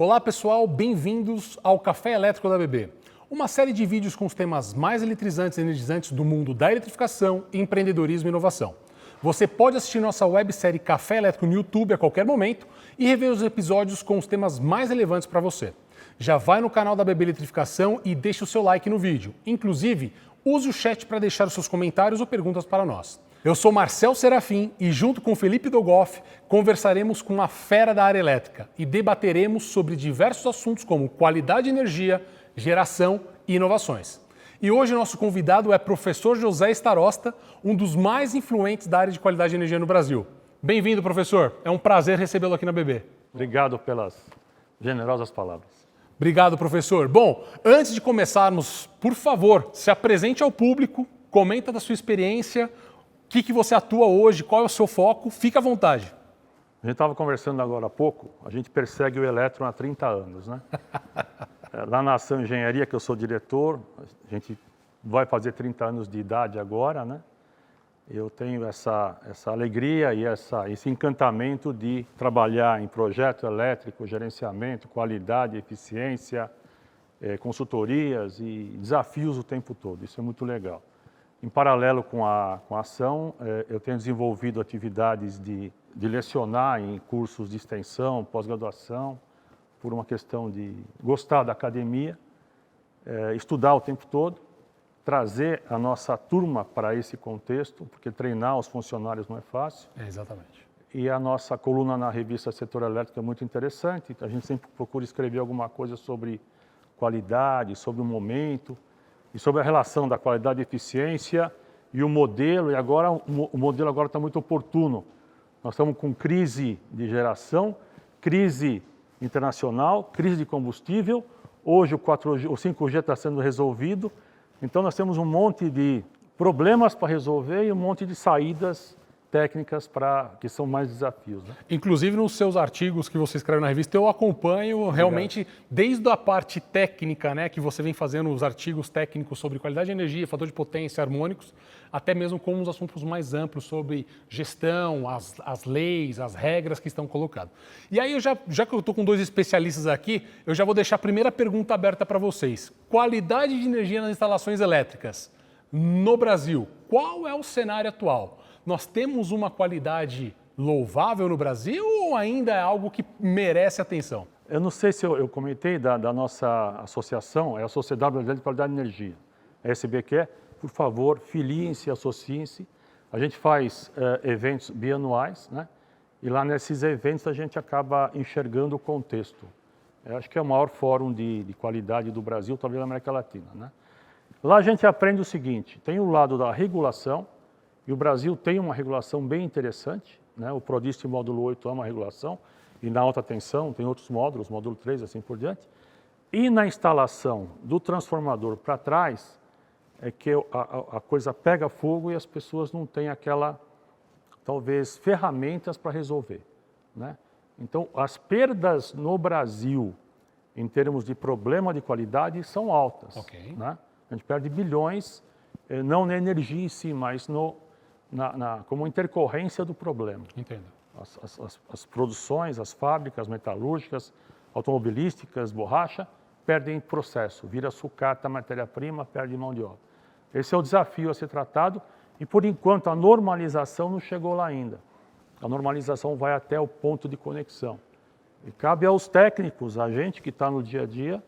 Olá pessoal, bem-vindos ao Café Elétrico da BB. Uma série de vídeos com os temas mais eletrizantes e energizantes do mundo da eletrificação, empreendedorismo e inovação. Você pode assistir nossa websérie Café Elétrico no YouTube a qualquer momento e rever os episódios com os temas mais relevantes para você. Já vai no canal da BB Eletrificação e deixe o seu like no vídeo. Inclusive, use o chat para deixar os seus comentários ou perguntas para nós. Eu sou Marcel Serafim e junto com Felipe Dogoff conversaremos com uma fera da área elétrica e debateremos sobre diversos assuntos como qualidade de energia, geração e inovações. E hoje o nosso convidado é professor José Starosta, um dos mais influentes da área de qualidade de energia no Brasil. Bem-vindo, professor. É um prazer recebê-lo aqui na BB. Obrigado pelas generosas palavras. Obrigado, professor. Bom, antes de começarmos, por favor, se apresente ao público, comenta da sua experiência, o que você atua hoje, qual é o seu foco, fique à vontade. A gente estava conversando agora há pouco, a gente persegue o elétron há 30 anos, né? Lá na Ação Engenharia, que eu sou diretor, a gente vai fazer 30 anos de idade agora, né? Eu tenho essa alegria e esse encantamento de trabalhar em projeto elétrico, gerenciamento, qualidade, eficiência, consultorias e desafios o tempo todo. Isso é muito legal. Em paralelo com a ação, eu tenho desenvolvido atividades de lecionar em cursos de extensão, pós-graduação, por uma questão de gostar da academia, estudar o tempo todo, trazer a nossa turma para esse contexto, porque treinar os funcionários não é fácil. Exatamente. E a nossa coluna na revista Setor Elétrico é muito interessante, a gente sempre procura escrever alguma coisa sobre qualidade, sobre o momento, e sobre a relação da qualidade e eficiência e o modelo, e agora o modelo agora está muito oportuno. Nós estamos com crise de geração, crise internacional, crise de combustível, hoje o 5G está sendo resolvido, então nós temos um monte de problemas para resolver e um monte de saídas técnicas que são mais desafios, né? Inclusive nos seus artigos que você escreve na revista, eu acompanho realmente desde a parte técnica, né, que você vem fazendo os artigos técnicos sobre qualidade de energia, fator de potência, harmônicos, até mesmo com os assuntos mais amplos sobre gestão, as leis, as regras que estão colocadas. E aí, já que eu estou com dois especialistas aqui, eu já vou deixar a primeira pergunta aberta para vocês. Qualidade de energia nas instalações elétricas no Brasil, qual é o cenário atual? Nós temos uma qualidade louvável no Brasil ou ainda é algo que merece atenção? Eu não sei se eu comentei da nossa associação, é a Sociedade Brasileira de Qualidade de Energia, a SBQ. Por favor, filiem-se, associem-se. A gente faz eventos bianuais, né? E lá nesses eventos a gente acaba enxergando o contexto. Eu acho que é o maior fórum de qualidade do Brasil, talvez da América Latina, né? Lá a gente aprende o seguinte, tem o lado da regulação, e o Brasil tem uma regulação bem interessante, né? O Prodist módulo 8 é uma regulação, e na alta tensão tem outros módulos, módulo 3, assim por diante. E na instalação do transformador para trás, é que a coisa pega fogo e as pessoas não têm talvez, ferramentas para resolver, né? Então, as perdas no Brasil, em termos de problema de qualidade, são altas, né? A gente perde bilhões, não na energia em si, mas como intercorrência do problema. Entendo. As produções, as fábricas metalúrgicas, automobilísticas, borracha, perdem processo, vira sucata, matéria-prima, perde mão de obra. Esse é o desafio a ser tratado e, por enquanto, a normalização não chegou lá ainda. A normalização vai até o ponto de conexão. E cabe aos técnicos, a gente que está no dia a dia,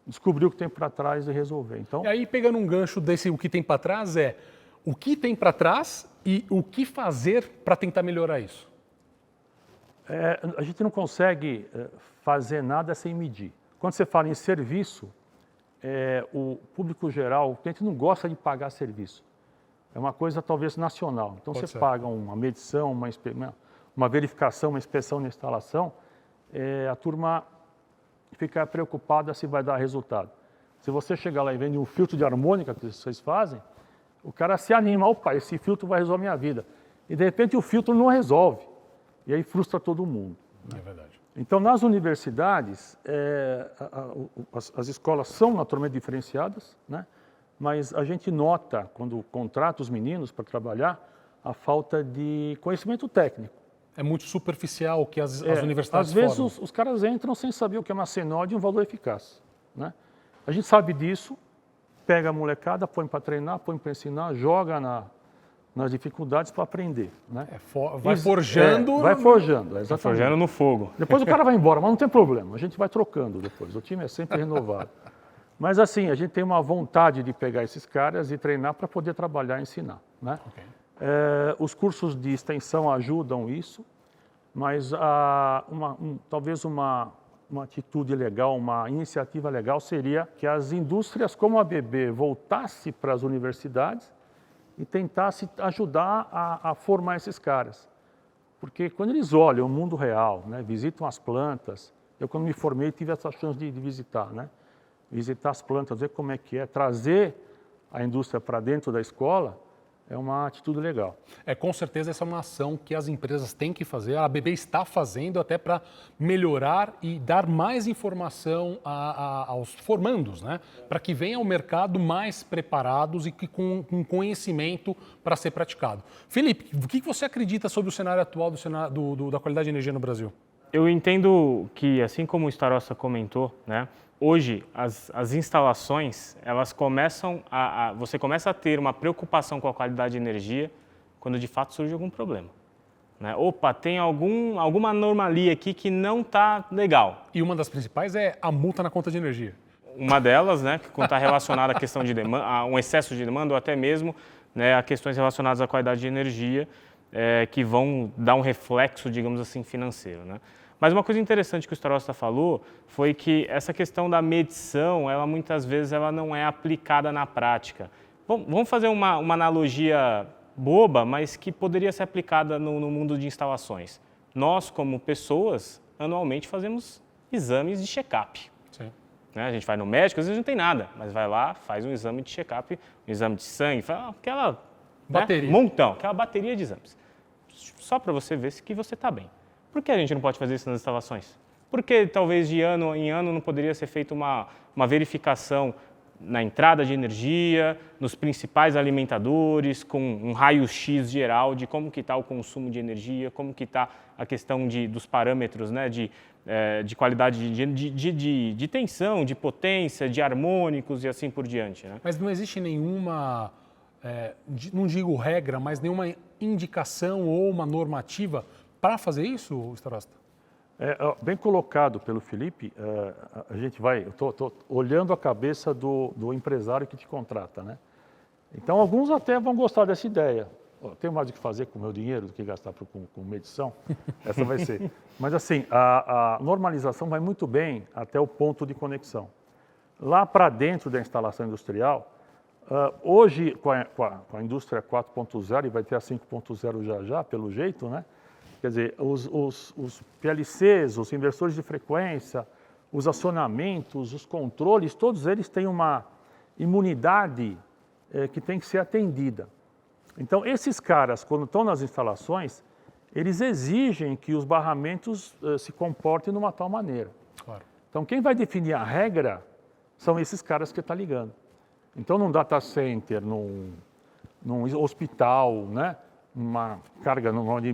descobrir o que tem para trás e resolver. Então, e aí, pegando um gancho desse o que tem para trás, o que tem para trás e o que fazer para tentar melhorar isso? A gente não consegue fazer nada sem medir. Quando você fala em serviço, o público geral, o cliente não gosta de pagar serviço. É uma coisa talvez nacional. Então você paga uma medição, uma verificação, uma inspeção na instalação, a turma fica preocupada se vai dar resultado. Se você chegar lá e vende um filtro de harmônica que vocês fazem, o cara se anima, opa, esse filtro vai resolver a minha vida. E de repente o filtro não resolve. E aí frustra todo mundo, né? É verdade. Então nas universidades, as escolas são naturalmente diferenciadas, né? Mas a gente nota, quando contrata os meninos para trabalhar, a falta de conhecimento técnico. É muito superficial o que as universidades Às vezes formam. os caras entram sem saber o que é uma senoide e um valor eficaz. Né? A gente sabe disso, pega a molecada, põe para treinar, põe para ensinar, joga nas dificuldades para aprender. Né? Vai forjando. Vai forjando, exatamente. Tá forjando no fogo. Depois o cara vai embora, mas não tem problema, a gente vai trocando depois, o time é sempre renovado. Mas assim, a gente tem uma vontade de pegar esses caras e treinar para poder trabalhar e ensinar. Né? Ok. Os cursos de extensão ajudam isso, mas talvez uma atitude legal, uma iniciativa legal seria que as indústrias como a ABB voltasse para as universidades e tentasse ajudar a formar esses caras. Porque quando eles olham o mundo real, né, visitam as plantas, eu quando me formei tive essa chance de visitar, né? Visitar as plantas, ver como é que é, trazer a indústria para dentro da escola, é uma atitude legal. Com certeza essa é uma ação que as empresas têm que fazer, a ABB está fazendo até para melhorar e dar mais informação aos formandos, né? Para que venham ao mercado mais preparados e com conhecimento para ser praticado. Felipe, o que você acredita sobre o cenário atual da qualidade de energia no Brasil? Eu entendo que, assim como o Starosta comentou, né, hoje as instalações, elas começam você começa a ter uma preocupação com a qualidade de energia quando de fato surge algum problema. Né? Opa, tem alguma anomalia aqui que não está legal. E uma das principais é a multa na conta de energia. Uma delas, né, que está relacionada à questão de demanda, a um excesso de demanda ou até mesmo, né, a questões relacionadas à qualidade de energia, que vão dar um reflexo, digamos assim, financeiro. Né? Mas uma coisa interessante que o Starosta falou foi que essa questão da medição, ela muitas vezes ela não é aplicada na prática. Vamos fazer uma analogia boba, mas que poderia ser aplicada no mundo de instalações. Nós, como pessoas, anualmente fazemos exames de check-up. Né? A gente vai no médico, às vezes não tem nada, mas vai lá, faz um exame de check-up, um exame de sangue, aquela bateria. Montão, aquela bateria de exames. Só para você ver que você está bem. Por que a gente não pode fazer isso nas instalações? Por que talvez de ano em ano não poderia ser feita uma verificação na entrada de energia, nos principais alimentadores, com um raio-x geral de como que está o consumo de energia, como que está a questão dos parâmetros, né, de qualidade de tensão, de potência, de harmônicos e assim por diante. Né? Mas não existe nenhuma, não digo regra, mas nenhuma indicação ou uma normativa para fazer isso, Starosta? Bem colocado pelo Felipe, eu estou olhando a cabeça do empresário que te contrata, né? Então, alguns até vão gostar dessa ideia. Tenho mais o que fazer com o meu dinheiro do que gastar com medição? Essa vai ser. Mas, assim, a normalização vai muito bem até o ponto de conexão. Lá para dentro da instalação industrial, hoje, com a indústria 4.0, e vai ter a 5.0 já, pelo jeito, né? Quer dizer, os PLCs, os inversores de frequência, os acionamentos, os controles, todos eles têm uma imunidade que tem que ser atendida. Então, esses caras, quando estão nas instalações, eles exigem que os barramentos se comportem de uma tal maneira. Claro. Então, quem vai definir a regra são esses caras que está ligando. Então, num data center, num hospital, né? Uma carga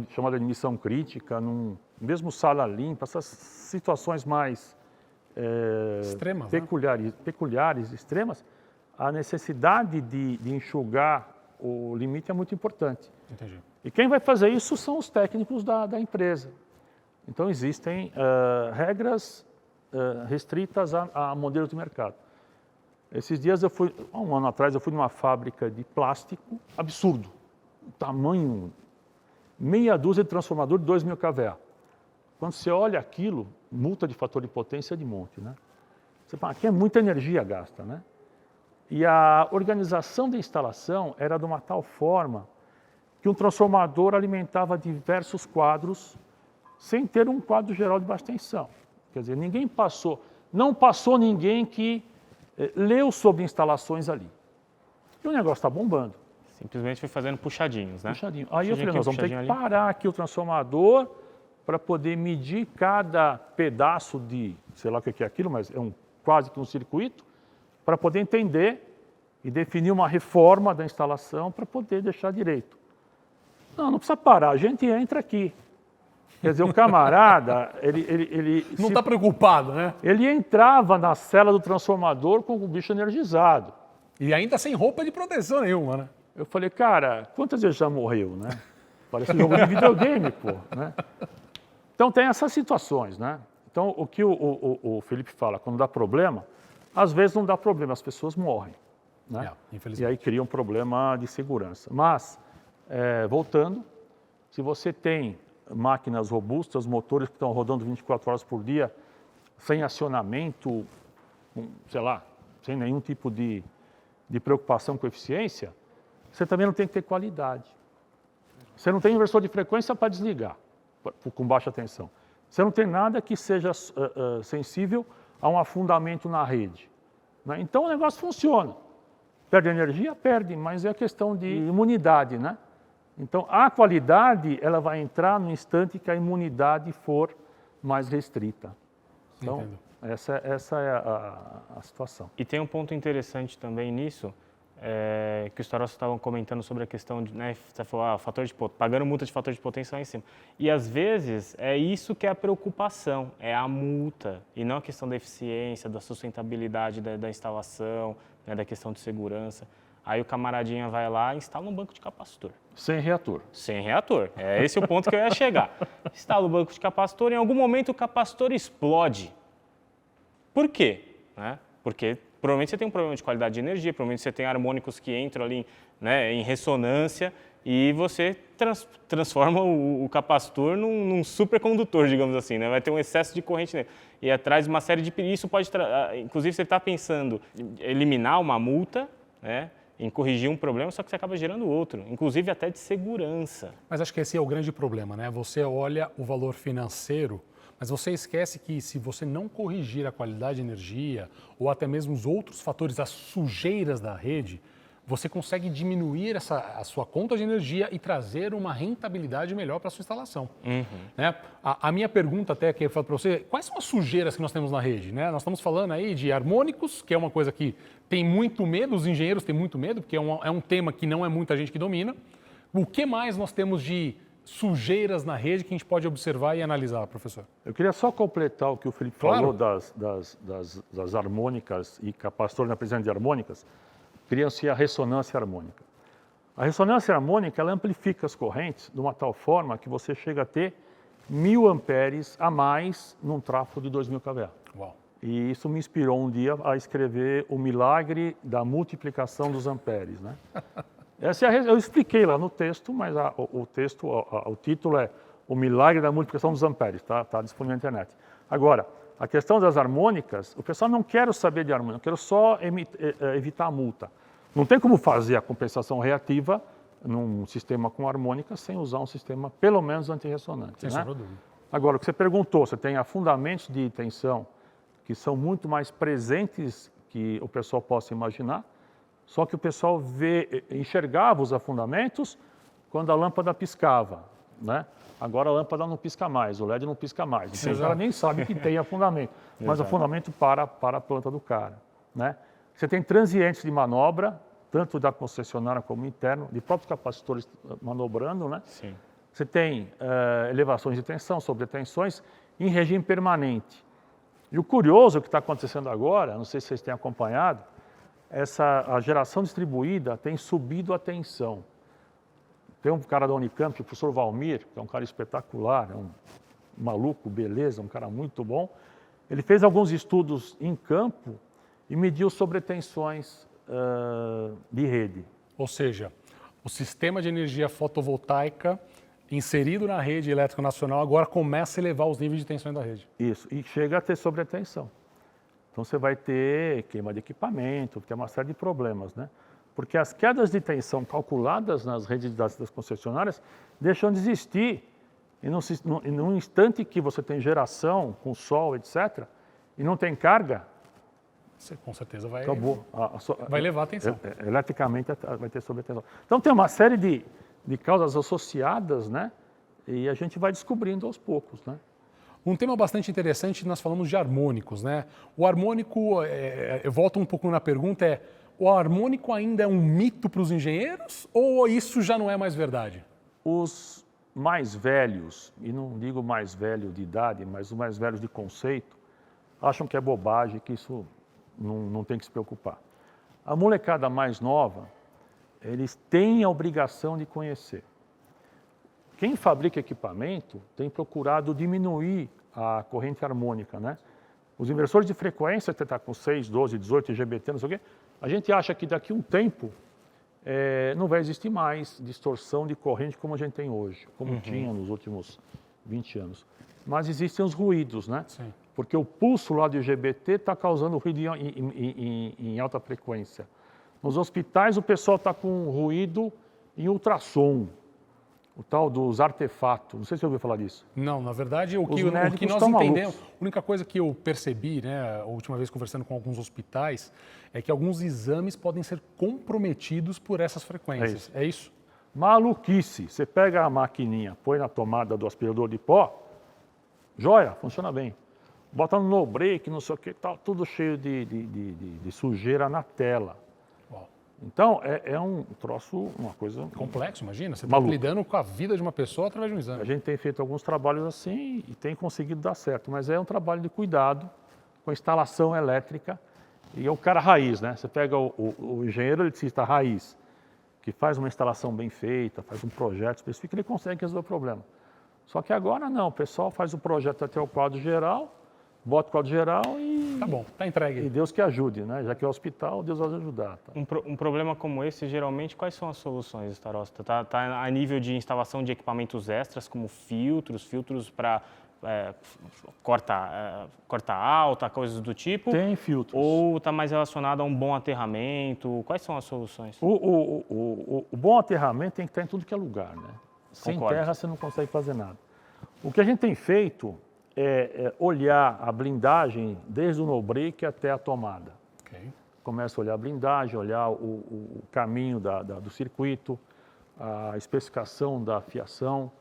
chamada de missão crítica, mesmo sala limpa, essas situações mais extremas, peculiares, extremas, a necessidade de enxugar o limite é muito importante. Entendi. E quem vai fazer isso são os técnicos da empresa. Então existem regras restritas a modelos de mercado. Esses dias um ano atrás, eu fui numa fábrica de plástico absurdo. Tamanho, meia dúzia de transformador de 2.000 kVA. Quando você olha aquilo, multa de fator de potência de monte, né? Você fala, aqui é muita energia gasta, né? E a organização da instalação era de uma tal forma que um transformador alimentava diversos quadros sem ter um quadro geral de baixa tensão. Quer dizer, não passou ninguém que leu sobre instalações ali. E o negócio está bombando. Simplesmente foi fazendo puxadinhos, né? Puxadinho. Aí eu falei, nós vamos ter que parar aqui o transformador para poder medir cada pedaço de, sei lá o que é aquilo, mas é quase que um circuito, para poder entender e definir uma reforma da instalação para poder deixar direito. Não precisa parar, a gente entra aqui. Quer dizer, o camarada, Não está preocupado, né? ele entrava na cela do transformador com o bicho energizado. E ainda sem roupa de proteção nenhuma, né? Eu falei, cara, quantas vezes já morreu, né? Parece um jogo de videogame, pô, né? Então tem essas situações, né? Então o que o Felipe fala, quando dá problema, às vezes não dá problema, as pessoas morrem, né? Infelizmente. E aí cria um problema de segurança. Mas, voltando, se você tem máquinas robustas, motores que estão rodando 24 horas por dia, sem acionamento, sei lá, sem nenhum tipo de preocupação com eficiência, você também não tem que ter qualidade. Você não tem inversor de frequência para desligar, com baixa tensão. Você não tem nada que seja sensível a um afundamento na rede, né? Então o negócio funciona. Perde energia? Perde, mas é questão de imunidade, né? Então a qualidade ela vai entrar no instante que a imunidade for mais restrita. Então essa é a situação. E tem um ponto interessante também nisso, que os Tarossa estavam comentando sobre a questão de, né, você falou, pagando multa de fator de potência lá em cima. E às vezes é isso que é a preocupação, é a multa, e não a questão da eficiência, da sustentabilidade da instalação, né, da questão de segurança. Aí o camaradinha vai lá e instala um banco de capacitor. Sem reator. Sem reator. Esse é o ponto que eu ia chegar. Instala o banco de capacitor, em algum momento o capacitor explode. Por quê? Né? Porque provavelmente você tem um problema de qualidade de energia, provavelmente você tem harmônicos que entram ali, né, em ressonância e você transforma o capacitor num supercondutor, digamos assim, né? Vai ter um excesso de corrente nele. E traz uma série de perigos. Isso pode, inclusive, você está pensando em eliminar uma multa, né, em corrigir um problema, só que você acaba gerando outro, inclusive até de segurança. Mas acho que esse é o grande problema, né? Você olha o valor financeiro, mas você esquece que se você não corrigir a qualidade de energia ou até mesmo os outros fatores, as sujeiras da rede, você consegue diminuir a sua conta de energia e trazer uma rentabilidade melhor para a sua instalação. Né? A minha pergunta até que eu falo para você, quais são as sujeiras que nós temos na rede? Né? Nós estamos falando aí de harmônicos, que é uma coisa que tem muito medo, os engenheiros têm muito medo, porque é um tema que não é muita gente que domina. O que mais nós temos de sujeiras na rede que a gente pode observar e analisar, professor? Eu queria só completar o que o Felipe falou das harmônicas e capacitores na presença de harmônicas. Cria-se a ressonância harmônica. A ressonância harmônica ela amplifica as correntes de uma tal forma que você chega a ter 1000 amperes a mais num tráfego de 2000 kVA. Uau. E isso me inspirou um dia a escrever o milagre da multiplicação dos amperes, né? Eu expliquei lá no texto, mas o título é O Milagre da Multiplicação dos Amperes, tá disponível na internet. Agora, a questão das harmônicas, o pessoal não quer saber de harmônica, eu quero só evitar a multa. Não tem como fazer a compensação reativa num sistema com harmônica sem usar um sistema pelo menos antirressonante. Né? Agora, o que você perguntou, você tem afundamentos de tensão que são muito mais presentes que o pessoal possa imaginar, só que o pessoal enxergava os afundamentos quando a lâmpada piscava, né? Agora a lâmpada não pisca mais, o LED não pisca mais. Então, o cara nem sabe que tem afundamento, mas afundamento para a planta do cara, né? Você tem transientes de manobra, tanto da concessionária como interno, de próprios capacitores manobrando, né? Sim. Você tem elevações de tensão, sobretensões, em regime permanente. E o curioso que está acontecendo agora, não sei se vocês têm acompanhado, a geração distribuída tem subido a tensão. Tem um cara da Unicamp, o professor Valmir, que é um cara espetacular, é um maluco, beleza, um cara muito bom. Ele fez alguns estudos em campo e mediu sobretensões de rede. Ou seja, o sistema de energia fotovoltaica inserido na rede elétrica nacional agora começa a elevar os níveis de tensão da rede. Isso, e chega a ter sobretensão. Então você vai ter queima de equipamento, tem uma série de problemas, né? Porque as quedas de tensão calculadas nas redes das concessionárias deixam de existir. E num instante que você tem geração com sol, etc., e não tem carga, você com certeza vai, acabou. Vai levar a tensão. Eletricamente vai ter sobretensão. Então tem uma série de causas associadas, né? E a gente vai descobrindo aos poucos, né? Um tema bastante interessante, nós falamos de harmônicos, né? O harmônico, eu volto um pouco na pergunta, o harmônico ainda é um mito para os engenheiros ou isso já não é mais verdade? Os mais velhos, e não digo mais velho de idade, mas os mais velhos de conceito, acham que é bobagem, que isso não tem que se preocupar. A molecada mais nova, eles têm a obrigação de conhecer. Quem fabrica equipamento tem procurado diminuir a corrente harmônica, né? Os inversores de frequência, que está com 6, 12, 18 IGBT, não sei o quê, a gente acha que daqui a um tempo não vai existir mais distorção de corrente como a gente tem hoje, como tinha nos últimos 20 anos. Mas existem os ruídos, né? Sim. Porque o pulso lá do IGBT está causando ruído em alta frequência. Nos hospitais o pessoal está com ruído em ultrassom, o tal dos artefatos. Não sei se você ouviu falar disso. Não, na verdade, o que médicos nós estão entendemos, malucos. a única coisa que eu percebi, né, a última vez conversando com alguns hospitais, é que alguns exames podem ser comprometidos por essas frequências. É isso? Maluquice. Você pega a maquininha, põe na tomada do aspirador de pó, joia, funciona bem. Bota no no break, não sei o que, tal, tudo cheio de sujeira na tela. Uau. Então, é um troço, uma coisa Complexo, imagina. Você está Maluco. lidando com a vida de uma pessoa através de um exame. A gente tem feito alguns trabalhos assim e tem conseguido dar certo, mas é um trabalho de cuidado com a instalação elétrica e é o cara raiz, né? Você pega o engenheiro eletricista raiz, que faz uma instalação bem feita, faz um projeto específico, ele consegue resolver o problema. Só que agora não, o pessoal faz o projeto até o quadro geral, bota o quadro geral e... Tá bom, tá entregue. E Deus que ajude, né? Já que é o hospital, Deus vai ajudar. Tá? Um problema como esse, geralmente, quais são as soluções, Starosta? Tá a nível de instalação de equipamentos extras, como filtros para corta alta, coisas do tipo? Tem filtros. Ou está mais relacionado a um bom aterramento? Quais são as soluções? O bom aterramento tem que estar em tudo que é lugar, né? Sem Concordo. terra você não consegue fazer nada. O que a gente tem feito é olhar a blindagem desde o no-break até a tomada. Ok. Começa a olhar a blindagem, olhar o caminho do circuito, a especificação da fiação,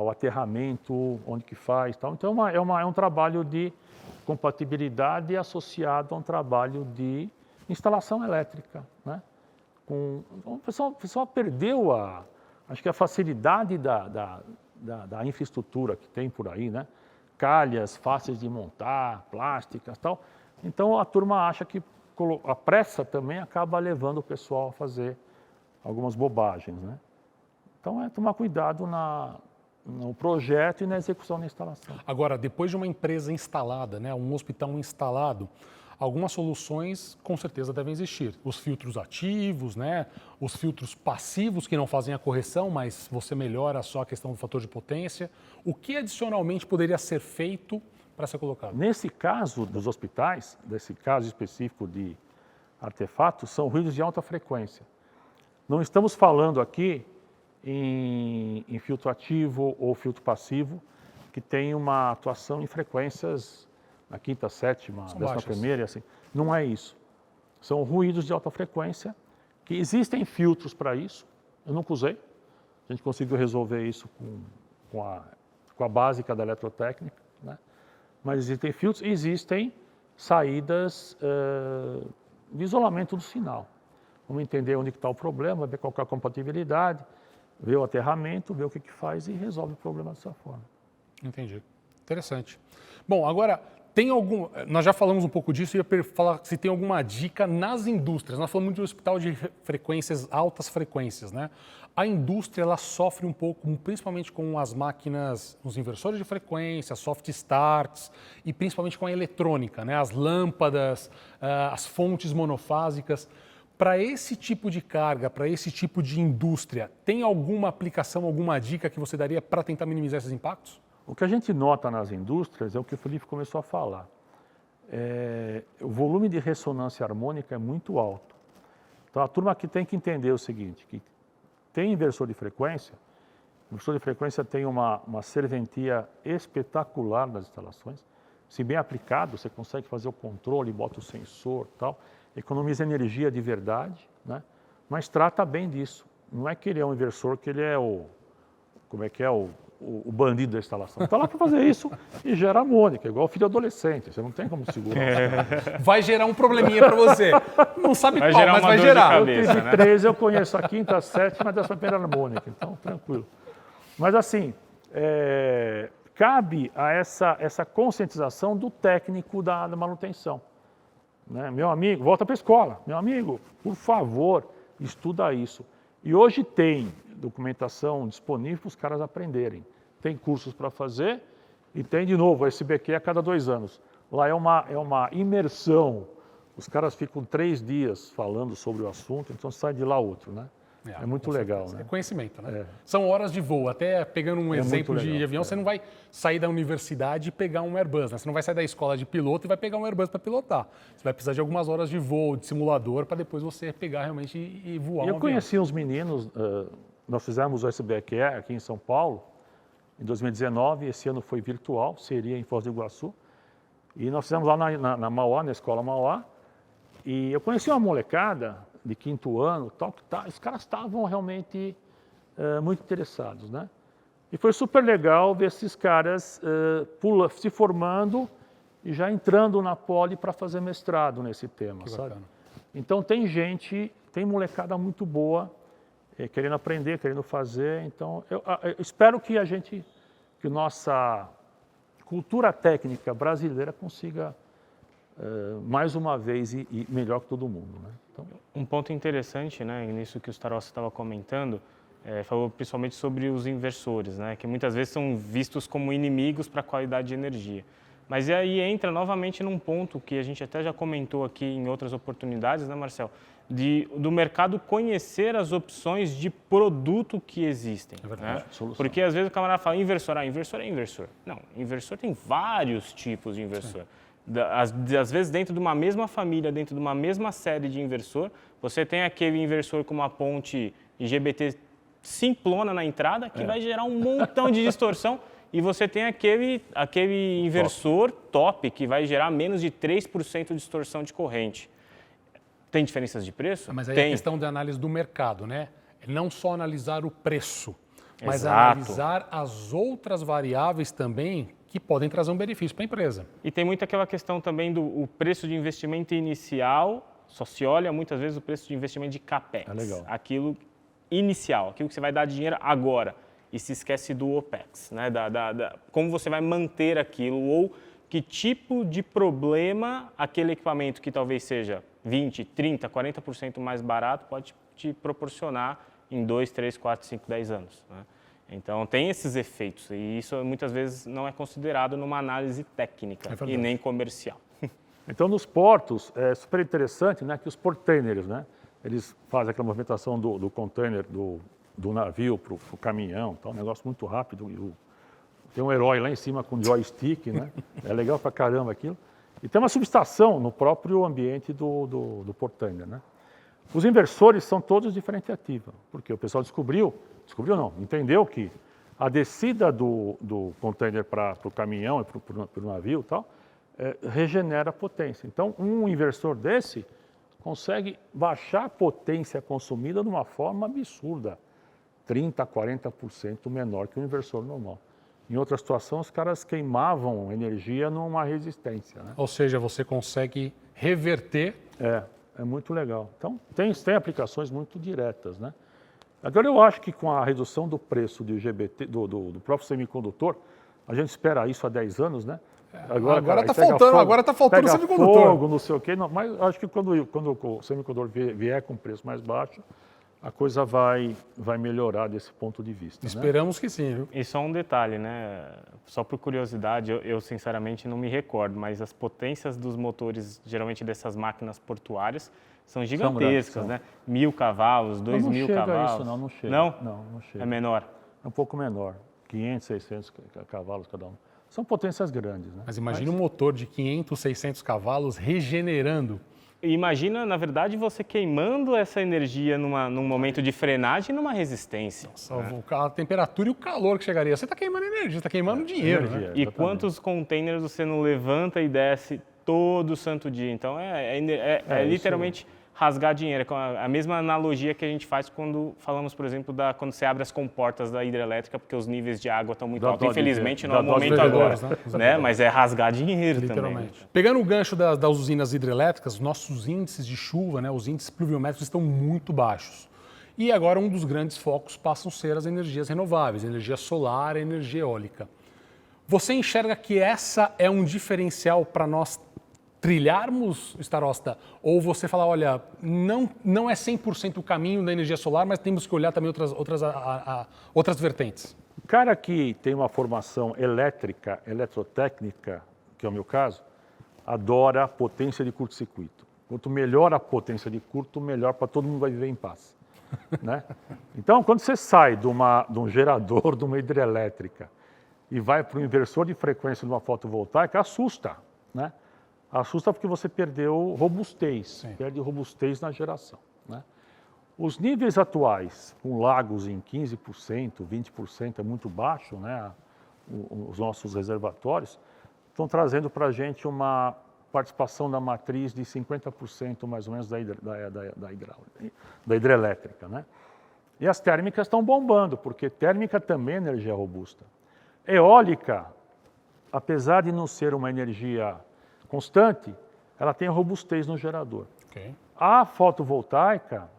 o aterramento, onde que faz, tal. Então é um trabalho de compatibilidade associado a um trabalho de instalação elétrica, né? O pessoal perdeu acho que a facilidade da infraestrutura que tem por aí, né? Calhas fáceis de montar, plásticas, tal. Então a turma acha que a pressa também acaba levando o pessoal a fazer algumas bobagens, né? Então é tomar cuidado no projeto e na execução da instalação. Agora, depois de uma empresa instalada, né, um hospital instalado, algumas soluções com certeza devem existir. Os filtros ativos, né, os filtros passivos que não fazem a correção, mas você melhora só a questão do fator de potência. O que adicionalmente poderia ser feito para ser colocado? Nesse caso dos hospitais, desse caso específico de artefatos, são ruídos de alta frequência. Não estamos falando aqui em filtro ativo ou filtro passivo, que tem uma atuação em frequências na quinta, sétima, décima primeira, e assim. Não é isso. São ruídos de alta frequência, que existem filtros para isso. Eu nunca usei. A gente conseguiu resolver isso com a básica da eletrotécnica, né? Mas existem filtros e existem saídas de isolamento do sinal. Vamos entender onde está o problema, ver qual é a compatibilidade, ver o aterramento, ver o que faz e resolve o problema dessa forma. Entendi. Interessante. Bom, agora, nós já falamos um pouco disso e eu ia falar se tem alguma dica nas indústrias. Nós falamos muito de hospital de frequências, altas frequências, né? A indústria, ela sofre um pouco, principalmente com as máquinas, os inversores de frequência, soft starts e principalmente com a eletrônica, né? As lâmpadas, as fontes monofásicas. Para esse tipo de carga, para esse tipo de indústria, tem alguma aplicação, alguma dica que você daria para tentar minimizar esses impactos? O que a gente nota nas indústrias é o que o Felipe começou a falar. O volume de ressonância harmônica é muito alto. Então a turma aqui tem que entender o seguinte, que tem inversor de frequência, o inversor de frequência tem uma serventia espetacular nas instalações. Se bem aplicado, você consegue fazer o controle, bota o sensor e tal, economiza energia de verdade, né? Mas trata bem disso. Não é que ele é um inversor, que ele é o bandido da instalação. Está lá para fazer isso e gera harmônica, igual o filho adolescente. Você não tem como segurar. Vai gerar um probleminha para você. Não sabe qual, mas vai dor de gerar. cabeça. Eu tive 13, eu conheço a quinta, a sétima, a 11ª harmônica. Então, tranquilo. Mas assim, cabe a essa conscientização do técnico da manutenção. Né? Meu amigo, volta para a escola. Meu amigo, por favor, estuda isso. E hoje tem documentação disponível para os caras aprenderem. Tem cursos para fazer e tem, de novo, a SBQ a cada 2 anos. Lá é uma imersão. Os caras ficam 3 dias falando sobre o assunto, então sai de lá outro, né? É muito legal, né? É conhecimento, né? São horas de voo. Até pegando um exemplo de avião, você não vai sair da universidade e pegar um Airbus, né? Você não vai sair da escola de piloto e vai pegar um Airbus para pilotar. Você vai precisar de algumas horas de voo, de simulador, para depois você pegar realmente e voar um avião. Eu conheci uns meninos, nós fizemos o SBQ aqui em São Paulo, em 2019, esse ano foi virtual, seria em Foz do Iguaçu. E nós fizemos lá na Mauá, na Escola Mauá, e eu conheci uma molecada de 5º ano, os caras estavam realmente muito interessados, né? E foi super legal ver esses caras se formando e já entrando na Poli para fazer mestrado nesse tema, sabe? Então tem molecada muito boa, querendo aprender, querendo fazer. Então eu espero que que nossa cultura técnica brasileira consiga mais uma vez e melhor que todo mundo, né? Então, um ponto interessante, né, nisso que o Starossi estava comentando, falou principalmente sobre os inversores, né, que muitas vezes são vistos como inimigos para a qualidade de energia. Mas aí entra novamente num ponto que a gente até já comentou aqui em outras oportunidades, né, Marcel? Do mercado conhecer as opções de produto que existem. É verdade, né? Porque às vezes o camarada fala inversor, inversor é inversor. Não, inversor tem vários tipos de inversor. Sim. Às vezes dentro de uma mesma família, dentro de uma mesma série de inversor, você tem aquele inversor com uma ponte IGBT simplona na entrada, que vai gerar um montão de distorção, e você tem aquele inversor top, que vai gerar menos de 3% de distorção de corrente. Tem diferenças de preço? Mas aí tem. É questão de análise do mercado, né? Não só analisar o preço, mas Exato. Analisar as outras variáveis também que podem trazer um benefício para a empresa. E tem muito aquela questão também do preço de investimento inicial, só se olha muitas vezes o preço de investimento de CAPEX, aquilo inicial, aquilo que você vai dar de dinheiro agora, e se esquece do OPEX, né? Como você vai manter aquilo, ou que tipo de problema aquele equipamento que talvez seja 20%, 30%, 40% mais barato pode te proporcionar em 2, 3, 4, 5, 10 anos, né? Então, tem esses efeitos e isso muitas vezes não é considerado numa análise técnica e nem comercial. Então, nos portos, é super interessante, né, que os portainers, né, eles fazem aquela movimentação do container do navio para o caminhão, tá, um negócio muito rápido. Tem um herói lá em cima com joystick, né, é legal pra caramba aquilo. E tem uma subestação no próprio ambiente do portainer, né. Os inversores são todos diferenciativos, porque o pessoal entendeu que a descida do container para o caminhão e para o navio e tal, regenera a potência. Então, um inversor desse consegue baixar a potência consumida de uma forma absurda, 30% a 40% menor que um inversor normal. Em outra situação, os caras queimavam energia numa resistência, né? Ou seja, você consegue reverter. É muito legal. Então, tem aplicações muito diretas, né? Agora, eu acho que com a redução do preço do IGBT, do próprio semicondutor, a gente espera isso há 10 anos, né? Agora está faltando semicondutor. Fogo, não sei o quê, mas acho que quando o semicondutor vier com preço mais baixo, a coisa vai melhorar desse ponto de vista. Esperamos, né? Que sim, viu? E só um detalhe, né? Só por curiosidade, eu sinceramente não me recordo, mas as potências dos motores, geralmente dessas máquinas portuários, são gigantescas, né? 1.000 cavalos, 2.000 cavalos. Isso, não chega. Não? Não chega. É menor? É um pouco menor, 500, 600 cavalos cada um. São potências grandes, né? Mas imagina um motor de 500, 600 cavalos regenerando. Imagina, na verdade, você queimando essa energia num momento de frenagem e numa resistência. Nossa, a temperatura e o calor que chegaria. Você está queimando energia, você está queimando dinheiro. Energia, né? E quantos containers você não levanta e desce todo santo dia? Então, é literalmente rasgar dinheiro. É a mesma analogia que a gente faz quando falamos, por exemplo, quando você abre as comportas da hidrelétrica, porque os níveis de água estão muito altos. Infelizmente, não é o momento agora, né? Mas é rasgar dinheiro também. Pegando o gancho das usinas hidrelétricas, nossos índices de chuva, né, os índices pluviométricos estão muito baixos. E agora um dos grandes focos passam a ser as energias renováveis, energia solar, energia eólica. Você enxerga que essa é um diferencial para nós trilharmos, Starosta? Ou você fala, olha, não é 100% o caminho da energia solar, mas temos que olhar também outras vertentes? O cara que tem uma formação elétrica, eletrotécnica, que é o meu caso, adora a potência de curto-circuito. Quanto melhor a potência de curto, melhor para todo mundo vai viver em paz. Né? Então, quando você sai de um gerador, de uma hidrelétrica, e vai para o inversor de frequência de uma fotovoltaica, assusta. Né? Assusta porque você perdeu robustez, Sim. perde robustez na geração. Né? Os níveis atuais, com lagos em 15%, 20% é muito baixo, né? Os nossos reservatórios, estão trazendo para a gente uma participação da matriz de 50% mais ou menos da hidrelétrica. Né? E as térmicas estão bombando, porque térmica também é energia robusta. Eólica, apesar de não ser uma energia constante, ela tem robustez no gerador. Okay. A fotovoltaica,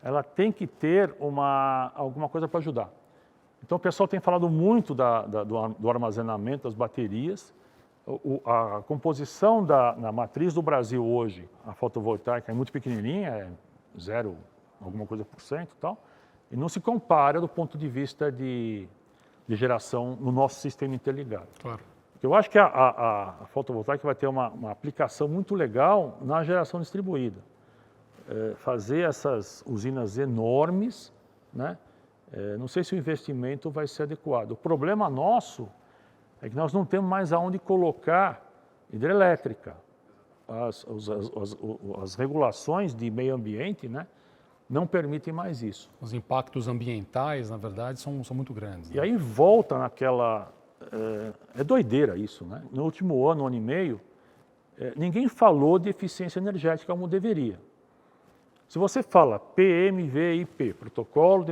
ela tem que ter alguma coisa para ajudar. Então o pessoal tem falado muito do armazenamento das baterias. A composição na matriz do Brasil hoje, a fotovoltaica é muito pequenininha, é 0, alguma coisa por cento e tal, e não se compara do ponto de vista de geração no nosso sistema interligado. Claro. Eu acho que a fotovoltaica vai ter uma aplicação muito legal na geração distribuída. Fazer essas usinas enormes, né? Não sei se o investimento vai ser adequado. O problema nosso é que nós não temos mais aonde colocar hidrelétrica. As regulações de meio ambiente, né, não permitem mais isso. Os impactos ambientais, na verdade, são muito grandes. Né? E aí volta naquela... É doideira isso, né? No último ano e meio, ninguém falou de eficiência energética como deveria. Se você fala PMVIP, Protocolo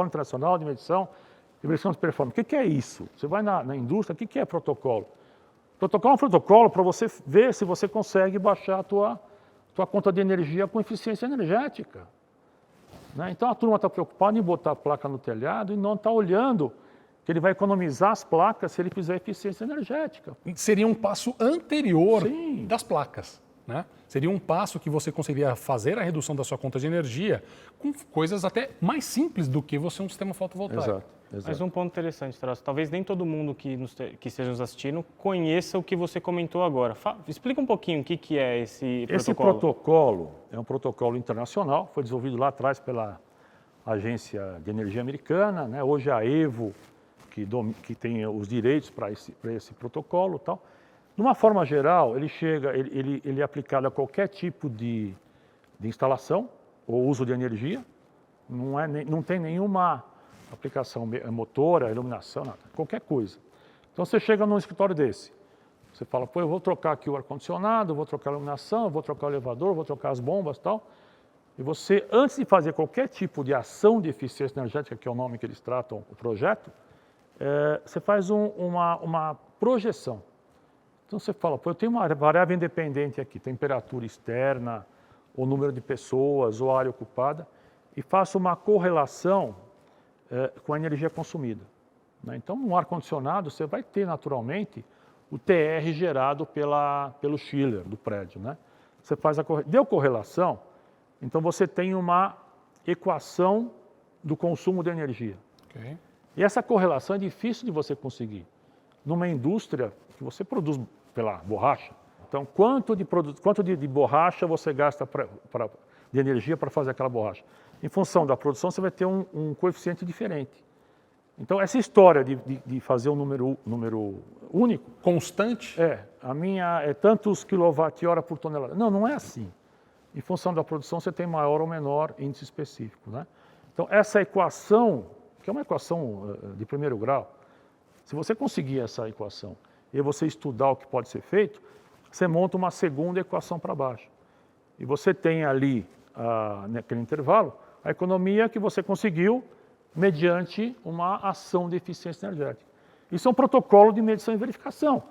Internacional de Medição de Performance, o que é isso? Você vai na indústria, o que é protocolo? Protocolo é um protocolo para você ver se você consegue baixar a tua conta de energia com eficiência energética. Né? Então a turma está preocupada em botar a placa no telhado e não está olhando que ele vai economizar as placas se ele fizer eficiência energética. Seria um passo anterior Sim. das placas. Né? Seria um passo que você conseguiria fazer a redução da sua conta de energia com coisas até mais simples do que você um sistema fotovoltaico. Exato. Mas um ponto interessante, Starosta, talvez nem todo mundo que esteja nos assistindo conheça o que você comentou agora. Explica um pouquinho o que é esse protocolo. Esse protocolo é um protocolo internacional, foi desenvolvido lá atrás pela Agência de Energia Americana, né? Hoje a EVO, que tem os direitos para esse protocolo e tal. De uma forma geral, ele é aplicado a qualquer tipo de instalação ou uso de energia, não tem nenhuma aplicação motora, iluminação, nada, qualquer coisa. Então você chega num escritório desse, você fala, pô, eu vou trocar aqui o ar-condicionado, vou trocar a iluminação, vou trocar o elevador, vou trocar as bombas e tal. E você, antes de fazer qualquer tipo de ação de eficiência energética, que é o nome que eles tratam o projeto, você faz uma projeção. Então você fala, pô, eu tenho uma variável independente aqui, temperatura externa, ou número de pessoas, ou área ocupada, e faço uma correlação com a energia consumida. Né? Então, no ar-condicionado, você vai ter naturalmente o TR gerado pelo chiller do prédio. Né? Você faz deu correlação, então você tem uma equação do consumo de energia. Okay. E essa correlação é difícil de você conseguir. Numa indústria que você produz pela borracha, então quanto de borracha você gasta de energia para fazer aquela borracha? Em função da produção, você vai ter um coeficiente diferente. Então, essa história de fazer um número único... Constante? A minha é tantos quilowatt-hora por tonelada. Não é assim. Em função da produção, você tem maior ou menor índice específico. Né? Então, essa equação, que é uma equação de primeiro grau, se você conseguir essa equação e você estudar o que pode ser feito, você monta uma segunda equação para baixo. E você tem ali, naquele intervalo, a economia que você conseguiu mediante uma ação de eficiência energética. Isso é um protocolo de medição e verificação.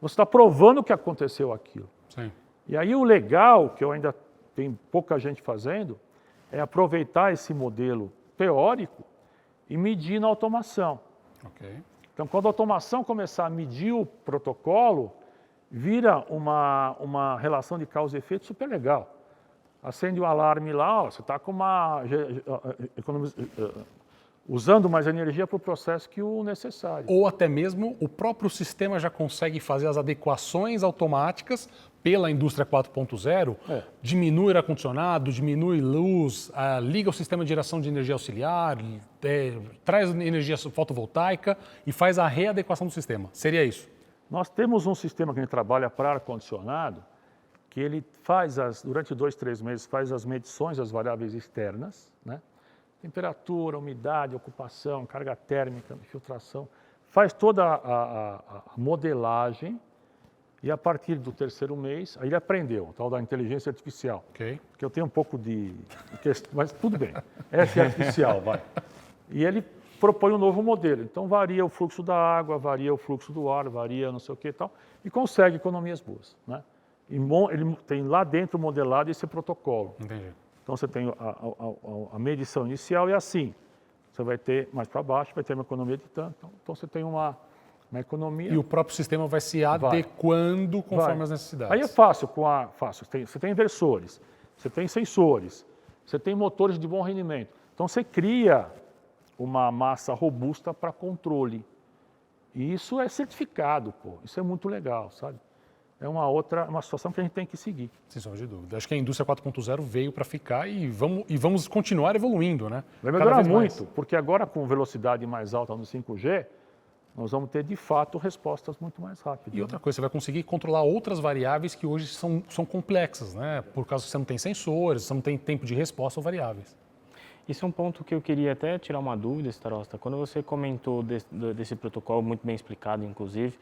Você está provando que aconteceu aquilo. Sim. E aí o legal, que eu ainda tem pouca gente fazendo, é aproveitar esse modelo teórico e medir na automação. Ok. Então, quando a automação começar a medir o protocolo, vira uma relação de causa e efeito super legal. Acende o alarme lá, ó, você está com usando mais energia para o processo que o necessário. Ou até mesmo o próprio sistema já consegue fazer as adequações automáticas pela indústria 4.0, diminui o ar-condicionado, diminui luz, liga o sistema de geração de energia auxiliar, traz energia fotovoltaica e faz a readequação do sistema. Seria isso? Nós temos um sistema que a gente trabalha para ar-condicionado, que ele faz, durante 2, 3 meses, faz as medições das variáveis externas, né? Temperatura, umidade, ocupação, carga térmica, filtração, faz toda a modelagem e a partir do 3º mês, aí ele aprendeu, o tal da inteligência artificial, Ok. que eu tenho um pouco de questão, mas tudo bem, essa é artificial, vai. E ele propõe um novo modelo, então varia o fluxo da água, varia o fluxo do ar, varia não sei o que e tal, e consegue economias boas, né? E ele tem lá dentro modelado esse protocolo. Entendi. Então você tem a medição inicial e assim, você vai ter mais para baixo, vai ter uma economia de tanto, então você tem uma economia. E o próprio sistema vai se adequando conforme as necessidades. Aí é fácil, você tem inversores, você tem sensores, você tem motores de bom rendimento. Então você cria uma massa robusta para controle. E isso é certificado, pô. Isso é muito legal, sabe? É uma situação que a gente tem que seguir. Sem sombra de dúvida. Acho que a indústria 4.0 veio para ficar e vamos continuar evoluindo, né? Vai melhorar muito, porque agora com velocidade mais alta no 5G, nós vamos ter de fato respostas muito mais rápidas. E outra coisa, você vai conseguir controlar outras variáveis que hoje são complexas, né? Por causa que você não tem sensores, você não tem tempo de resposta ou variáveis. Isso é um ponto que eu queria até tirar uma dúvida, Starosta. Quando você comentou desse protocolo, muito bem explicado, inclusive,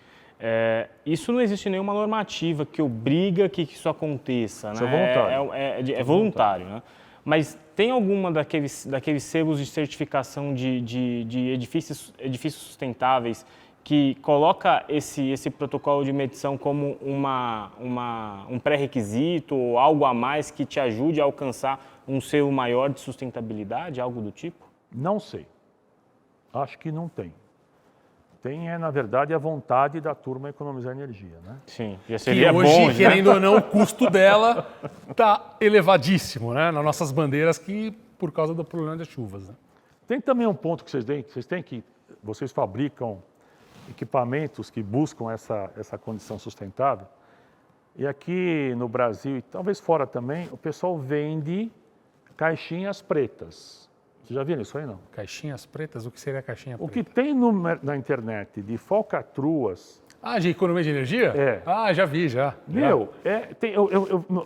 isso não existe nenhuma normativa que obriga que isso aconteça, Isso né? é voluntário. É voluntário, né? Mas tem alguma daqueles selos de certificação de edifícios sustentáveis que coloca esse protocolo de medição como um pré-requisito ou algo a mais que te ajude a alcançar um selo maior de sustentabilidade, algo do tipo? Não sei. Acho que não tem. Tem, na verdade, a vontade da turma economizar energia, né? Sim, já seria bom. E hoje, bom, querendo ou não, o custo dela está elevadíssimo, né? Nas nossas bandeiras, por causa do problema das chuvas. Né? Tem também um ponto que vocês fabricam equipamentos que buscam essa condição sustentável. E aqui no Brasil, e talvez fora também, o pessoal vende caixinhas pretas. Vocês já viram isso aí, não? Caixinhas pretas? O que seria caixinha preta? O que tem na internet de falcatruas... De economia de energia? Já vi, já.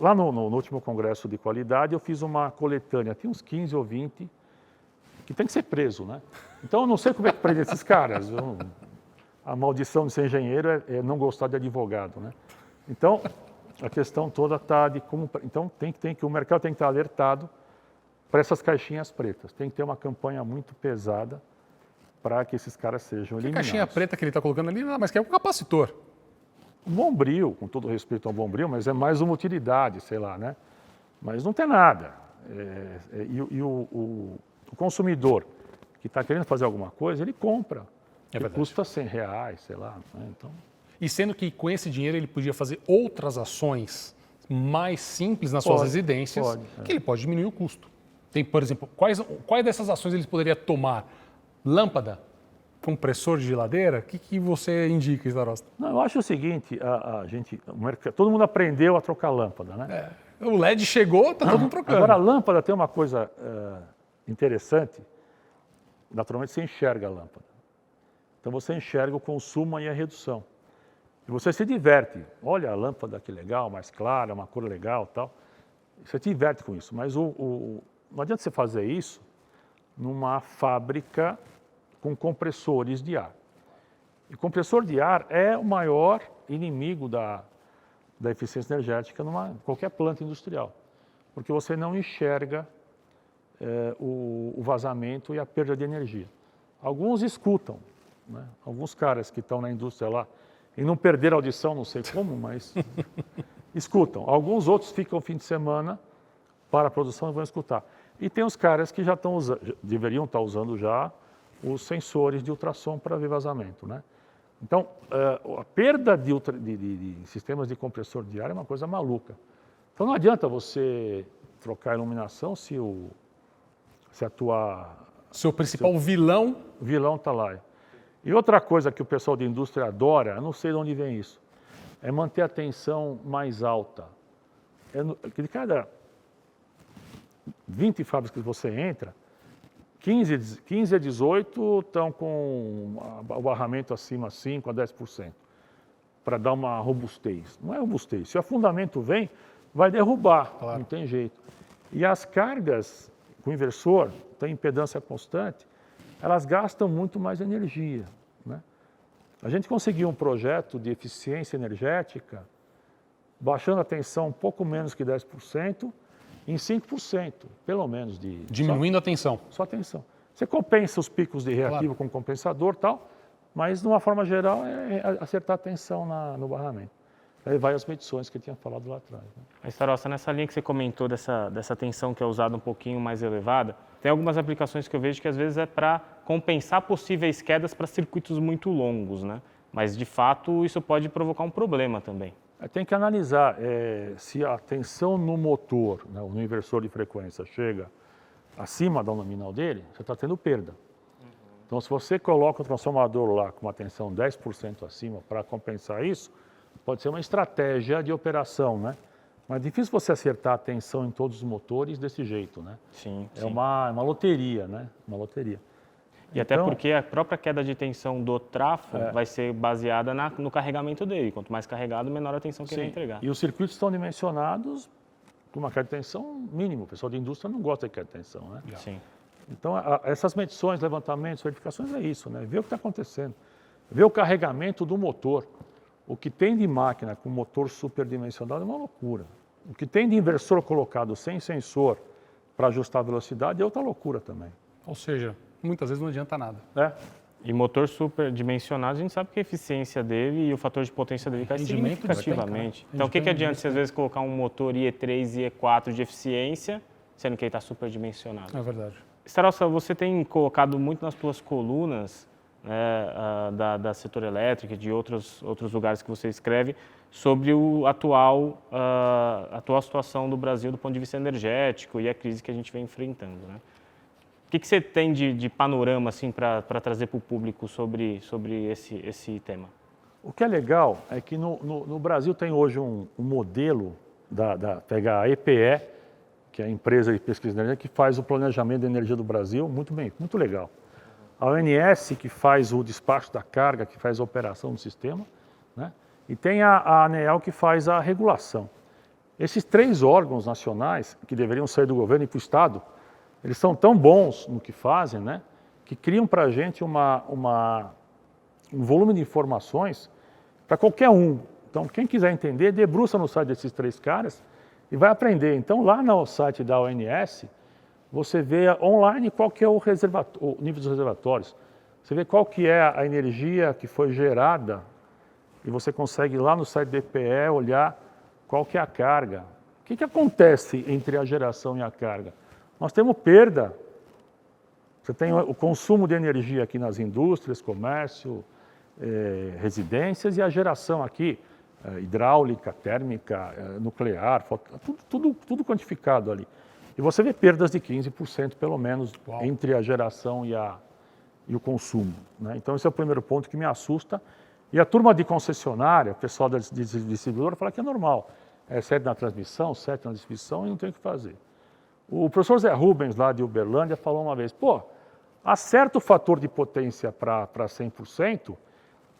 Lá no último congresso de qualidade, eu fiz uma coletânea, tinha uns 15 ou 20, que tem que ser preso, né? Então, eu não sei como é que prende esses caras. A maldição de ser engenheiro é não gostar de advogado, né? Então, a questão toda está de como... Então, o mercado tem que estar alertado para essas caixinhas pretas. Tem que ter uma campanha muito pesada para que esses caras sejam eliminados. A caixinha preta que ele está colocando ali, nada mais que é um capacitor. Um bombril, com todo respeito ao bombril, mas é mais uma utilidade, sei lá, né? Mas não tem nada. O consumidor que está querendo fazer alguma coisa, ele compra. Ele custa R$100, sei lá. Né? Então... E sendo que com esse dinheiro ele podia fazer outras ações mais simples nas suas residências, que ele pode diminuir o custo. Tem, por exemplo, quais dessas ações ele poderia tomar? Lâmpada? Compressor de geladeira? O que você indica, Starosta? Não, eu acho o seguinte, todo mundo aprendeu a trocar lâmpada, né? O LED chegou, está todo mundo trocando. Agora, a lâmpada tem uma coisa interessante, naturalmente você enxerga a lâmpada. Então você enxerga o consumo e a redução. E você se diverte. Olha a lâmpada que legal, mais clara, uma cor legal e tal. Você se diverte com isso, mas não adianta você fazer isso numa fábrica com compressores de ar. E compressor de ar é o maior inimigo da eficiência energética numa qualquer planta industrial, porque você não enxerga o vazamento e a perda de energia. Alguns escutam, né? Alguns caras que estão na indústria lá e não perderam a audição, não sei como, mas escutam. Alguns outros ficam o fim de semana para a produção e vão escutar. E tem os caras que já deveriam estar usando já os sensores de ultrassom para ver vazamento, né? Então, a perda de sistemas de compressor de ar é uma coisa maluca. Então, não adianta você trocar a iluminação se a tua... Seu principal vilão... O vilão está lá. E outra coisa que o pessoal de indústria adora, eu não sei de onde vem isso, é manter a tensão mais alta. De cada 20 fábricas que você entra, 15 a 18 estão com o barramento acima de 5% a 10%, para dar uma robustez. Não é robustez. Se o afundamento vem, vai derrubar, claro. Não tem jeito. E as cargas com inversor, tem impedância constante, elas gastam muito mais energia, né? A gente conseguiu um projeto de eficiência energética, baixando a tensão um pouco menos que 10%, em 5%, pelo menos. Diminuindo a tensão. Só a tensão. Você compensa os picos de reativo, claro, com compensador e tal, mas, de uma forma geral, é acertar a tensão no barramento. Aí vai as medições que eu tinha falado lá atrás. Né? Mas, Starosta, nessa linha que você comentou dessa tensão que é usada um pouquinho mais elevada, tem algumas aplicações que eu vejo que às vezes é para compensar possíveis quedas para circuitos muito longos, né? Mas, de fato, isso pode provocar um problema também. Tem que analisar se a tensão no motor, né, no inversor de frequência, chega acima da nominal dele, você está tendo perda. Então, se você coloca o transformador lá com uma tensão 10% acima para compensar isso, pode ser uma estratégia de operação, né? Mas é difícil você acertar a tensão em todos os motores desse jeito, né? Sim, é uma loteria, né? Uma loteria. E até porque a própria queda de tensão do trafo vai ser baseada no carregamento dele. Quanto mais carregado, menor a tensão que ele vai entregar. E os circuitos estão dimensionados com uma queda de tensão mínima. O pessoal da indústria não gosta de queda de tensão, né? Sim. Então, essas medições, levantamentos, verificações é isso, né? Ver o que está acontecendo. Ver o carregamento do motor. O que tem de máquina com motor superdimensionado é uma loucura. O que tem de inversor colocado sem sensor para ajustar a velocidade é outra loucura também. Ou seja, muitas vezes não adianta nada. E motor superdimensionado, a gente sabe que a eficiência dele e o fator de potência dele cai significativamente. Então, o que adianta você, às vezes, colocar um motor IE3 e IE4 de eficiência, sendo que ele está superdimensionado? É verdade. Starosta, você tem colocado muito nas suas colunas, né, da Setor Elétrico e de outros lugares que você escreve, sobre a atual situação do Brasil do ponto de vista energético e a crise que a gente vem enfrentando, né? O que você tem de panorama assim, para trazer para o público sobre esse tema? O que é legal é que no Brasil tem hoje um modelo pegar a EPE, que é a empresa de pesquisa de energia, que faz o planejamento de energia do Brasil, muito bem, muito legal. A ONS, que faz o despacho da carga, que faz a operação do sistema, né? E tem a ANEEL, que faz a regulação. Esses três órgãos nacionais, que deveriam sair do governo e para o Estado, eles são tão bons no que fazem, né, que criam para a gente um volume de informações para qualquer um. Então, quem quiser entender, debruça no site desses três caras e vai aprender. Então, lá no site da ONS, você vê online qual que é o nível dos reservatórios. Você vê qual que é a energia que foi gerada e você consegue lá no site do EPE olhar qual que é a carga. O que acontece entre a geração e a carga? Nós temos perda. Você tem o consumo de energia aqui nas indústrias, comércio, residências e a geração aqui, hidráulica, térmica, nuclear, tudo quantificado ali. E você vê perdas de 15% pelo menos entre a geração e o consumo, né? Então esse é o primeiro ponto que me assusta. E a turma de concessionária, o pessoal da distribuidora, fala que é normal. É 7 na transmissão, 7 na distribuição e não tem o que fazer. O professor Zé Rubens, lá de Uberlândia, falou uma vez, acerta o fator de potência para 100%,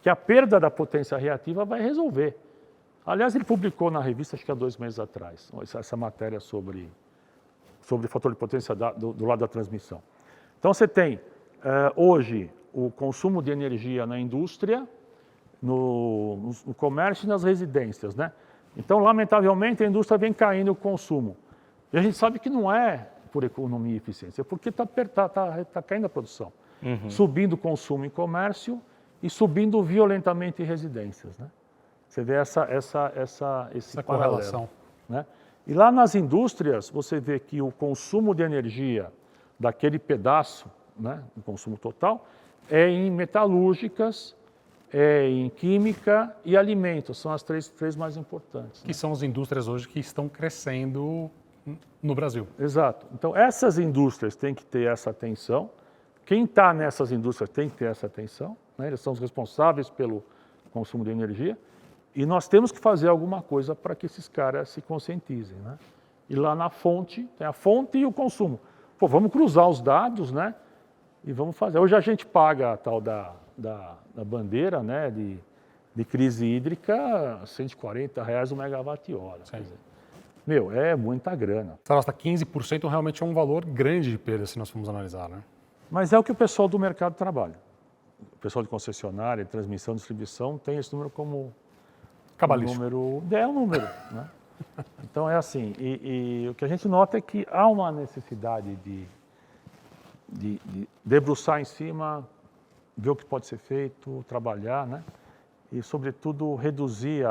que a perda da potência reativa vai resolver. Aliás, ele publicou na revista, acho que há 2 meses atrás, essa matéria sobre o fator de potência do lado da transmissão. Então, você tem, hoje, o consumo de energia na indústria, no comércio e nas residências, né? Então, lamentavelmente, a indústria vem caindo o consumo. E a gente sabe que não é por economia e eficiência, é porque está caindo a produção. Subindo o consumo em comércio e subindo violentamente em residências, né? Você vê essa correlação, né? E lá nas indústrias, você vê que o consumo de energia daquele pedaço, né, o consumo total, é em metalúrgicas, é em química e alimentos, são as três mais importantes. Que são as indústrias hoje que estão crescendo no Brasil. Exato. Então, essas indústrias têm que ter essa atenção. Quem está nessas indústrias tem que ter essa atenção, né? Eles são os responsáveis pelo consumo de energia. E nós temos que fazer alguma coisa para que esses caras se conscientizem, né? E lá na fonte, tem a fonte e o consumo. Pô, vamos cruzar os dados, né? E vamos fazer. Hoje a gente paga a tal da bandeira, né? De crise hídrica, R$140 o megawatt-hora. Quer dizer, meu, é muita grana. Nossa, 15% realmente é um valor grande de perda se nós formos analisar, né? Mas é o que o pessoal do mercado trabalha. O pessoal de concessionária, de transmissão, distribuição, tem esse número como Cabalístico. É um número, né? Então é assim, e o que a gente nota é que há uma necessidade de debruçar em cima, ver o que pode ser feito, trabalhar, né? E sobretudo reduzir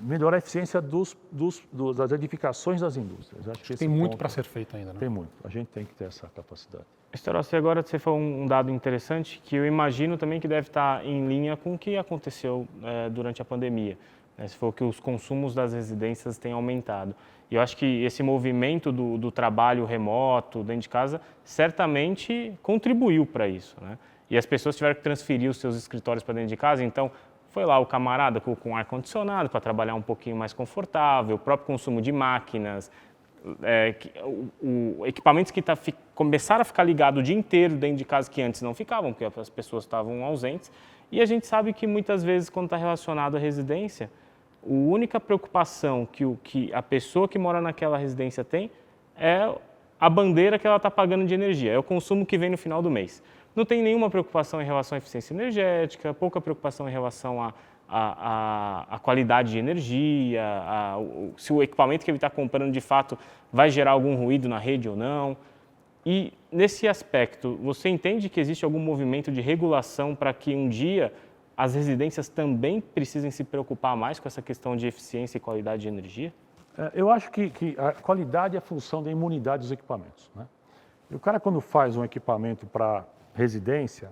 melhorar a eficiência das edificações das indústrias. Acho que Tem muito para ser feito ainda, né? Tem muito, a gente tem que ter essa capacidade. Estorossi, agora você falou um dado interessante que eu imagino também que deve estar em linha com o que aconteceu durante a pandemia. Né? Você falou que os consumos das residências têm aumentado. E eu acho que esse movimento do trabalho remoto, dentro de casa, certamente contribuiu para isso, né? E as pessoas tiveram que transferir os seus escritórios para dentro de casa, então foi lá o camarada com ar-condicionado para trabalhar um pouquinho mais confortável, o próprio consumo de máquinas, equipamentos que começaram a ficar ligados o dia inteiro dentro de casa que antes não ficavam, porque as pessoas estavam ausentes. E a gente sabe que muitas vezes, quando está relacionado à residência, a única preocupação que a pessoa que mora naquela residência tem é a bandeira que ela está pagando de energia, é o consumo que vem no final do mês. Não tem nenhuma preocupação em relação à eficiência energética, pouca preocupação em relação à qualidade de energia, se o equipamento que ele está comprando de fato vai gerar algum ruído na rede ou não. E nesse aspecto, você entende que existe algum movimento de regulação para que um dia as residências também precisem se preocupar mais com essa questão de eficiência e qualidade de energia? Eu acho que a qualidade é função da imunidade dos equipamentos, né? E o cara, quando faz um equipamento para residência,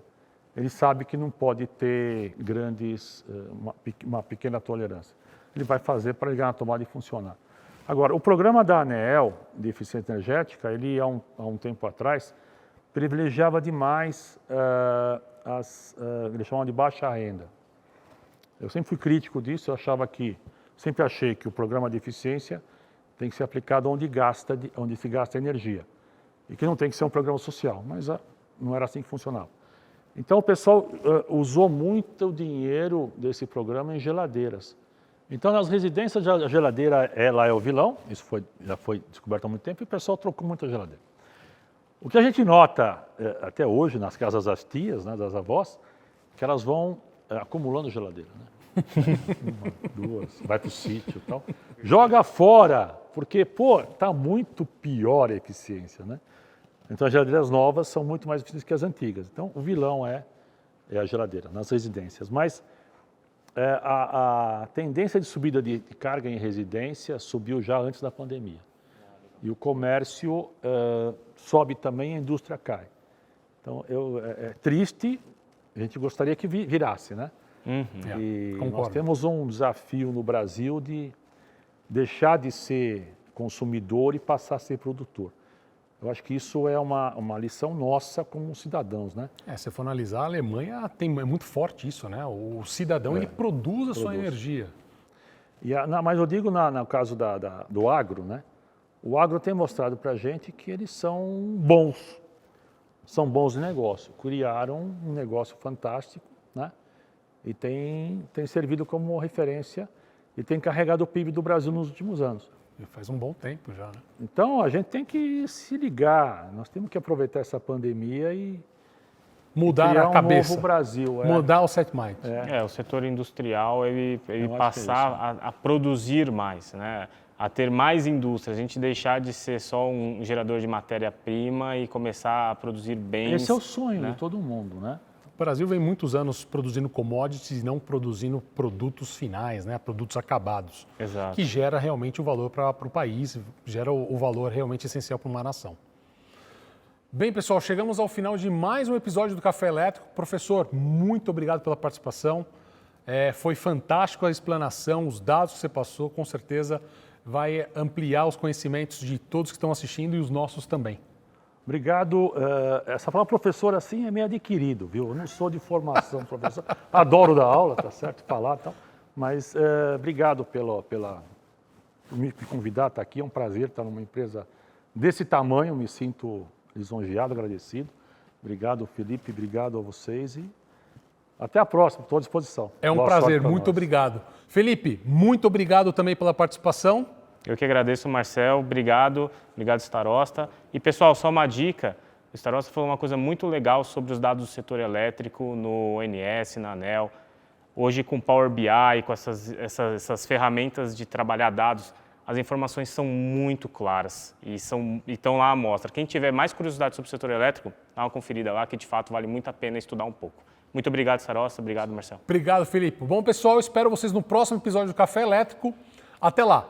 ele sabe que não pode ter uma pequena tolerância. Ele vai fazer para ligar na tomada e funcionar. Agora, o programa da ANEEL de eficiência energética, ele há um tempo atrás, privilegiava demais eles chamam de baixa renda. Eu sempre fui crítico disso, sempre achei que o programa de eficiência tem que ser aplicado onde se gasta energia. E que não tem que ser um programa social, mas não era assim que funcionava. Então o pessoal usou muito dinheiro desse programa em geladeiras. Então nas residências a geladeira ela é o vilão, isso já foi descoberto há muito tempo, e o pessoal trocou muita geladeira. O que a gente nota até hoje nas casas das tias, né, das avós, que elas vão acumulando geladeira, né? Uma, duas, vai para o sítio e tal. Joga fora, porque, tá muito pior a eficiência, né? Então as geladeiras novas são muito mais eficientes que as antigas. Então o vilão é a geladeira nas residências. Mas a tendência de subida de carga em residência subiu já antes da pandemia. E o comércio sobe também, a indústria cai. Então é triste, a gente gostaria que virasse, né? E nós temos um desafio no Brasil de deixar de ser consumidor e passar a ser produtor. Eu acho que isso é uma lição nossa como cidadãos, né? Se for analisar, a Alemanha é muito forte isso, né? O cidadão ele produz a sua energia. Mas eu digo no caso do agro, né? O agro tem mostrado para a gente que eles são bons de negócio. Criaram um negócio fantástico, né? E tem servido como referência e tem carregado o PIB do Brasil nos últimos anos. E faz um bom tempo já, né? Então, a gente tem que se ligar, nós temos que aproveitar essa pandemia e mudar a cabeça. Um novo Brasil. Mudar o set mind. O setor industrial, ele passar a produzir mais, né? A ter mais indústria, a gente deixar de ser só um gerador de matéria-prima e começar a produzir bens. Esse é o sonho de todo mundo, né? Brasil vem muitos anos produzindo commodities e não produzindo produtos finais, né? Produtos acabados. Exato. Que gera realmente o valor para o país, gera o valor realmente essencial para uma nação. Bem, pessoal, chegamos ao final de mais um episódio do Café Elétrico. Professor, muito obrigado pela participação. Foi fantástico a explanação, os dados que você passou, com certeza vai ampliar os conhecimentos de todos que estão assistindo e os nossos também. Obrigado. Essa palavra professor assim é meio adquirido, viu? Eu não sou de formação professor. Adoro dar aula, tá certo? Falar e tal. Mas obrigado por me convidar a estar aqui. É um prazer estar numa empresa desse tamanho. Me sinto lisonjeado, agradecido. Obrigado, Felipe. Obrigado a vocês e até a próxima. Estou à disposição. É um Boa prazer. sorte Muito nós. obrigado. Felipe, muito obrigado também pela participação. Eu que agradeço, Marcel. Obrigado, Starosta. E, pessoal, só uma dica. O Starosta falou uma coisa muito legal sobre os dados do setor elétrico no ONS, na ANEEL. Hoje, com Power BI, com essas ferramentas de trabalhar dados, as informações são muito claras e estão lá à mostra. Quem tiver mais curiosidade sobre o setor elétrico, dá uma conferida lá, que de fato vale muito a pena estudar um pouco. Muito obrigado, Starosta. Obrigado, Marcel. Obrigado, Felipe. Bom, pessoal, espero vocês no próximo episódio do Café Elétrico. Até lá.